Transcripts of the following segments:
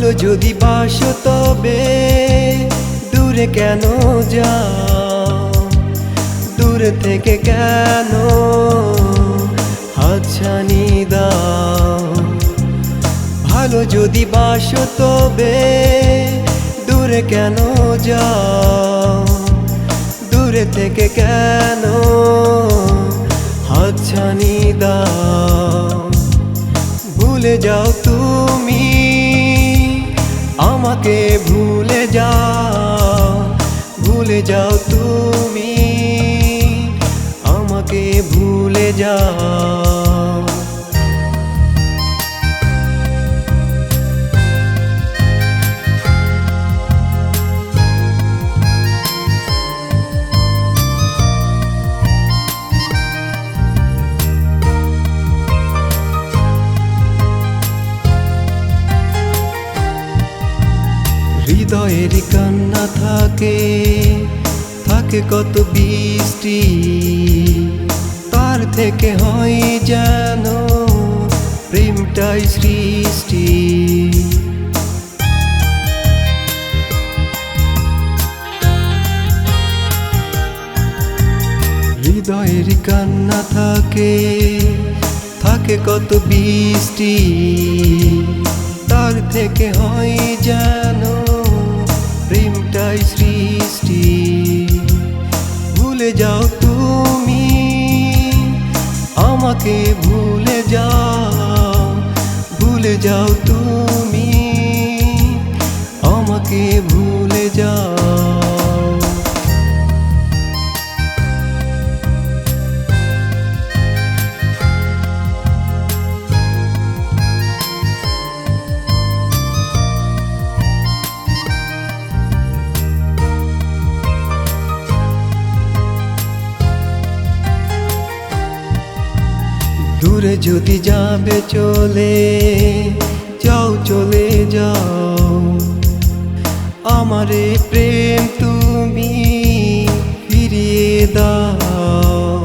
ভালো যদি বাসো তবে দূরে কেন যাও, দূরে থেকে কেন হাতছানি দাও। ভালো যদি বাসো তবে দূরে কেন যাও, দূরে থেকে কেন হাতছানি দাও। ভুলে যাও তুমি আমাকে, ভুলে যাও, ভুলে যাও তুমি আমাকে, ভুলে যাও। হৃদয়ের কান্না থাকে, থাকে কত বৃষ্টি, তার থেকে হয় যেন প্রেমটাই সৃষ্টি। হৃদয়ের কান্না থাকে, থাকে কত বৃষ্টি, তার থেকে হয় যেন প্রেমটাই সৃষ্টি। ভুলে যাও তুমি আমাকে, ভুলে যাও, ভুলে যাও তুমি আমাকে, ভুলে যাও। দূরে যদি যাবে চলে যাও, চলে যাও, আমারে প্রেম তুমি ফিরিয়ে দাও।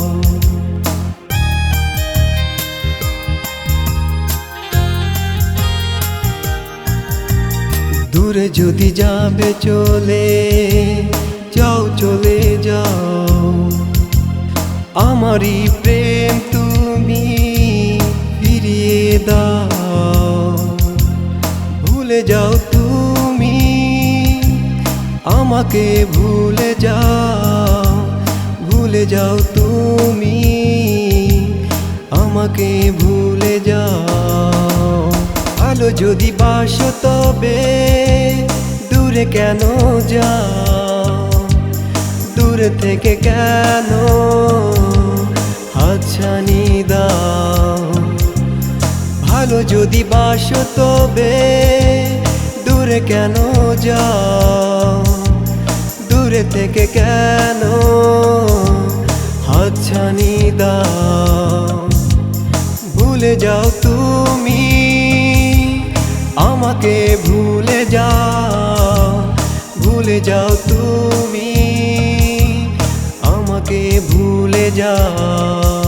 দূরে যদি যাবে চলে যাও, চলে যাও, আমারই প্রেম তুমি ফিরিয়ে দাও। ভুলে যাও তুমি আমাকে, ভুলে যাও, ভুলে যাও তুমি আমাকে, ভুলে যাও। ভালো যদি বাসো তবে দূরে কেন যাও, দূরে থেকে কেন হাতছানি দাও। ভালো যদি বাসো তবে দূরে কেন যাও, দূরে থেকে কেন হাতছানি দাও। ভুলে যাও তুমি আমাকে, ভুলে যাও, ভুলে যাও তুমি আমাকে, ভুলে যাও।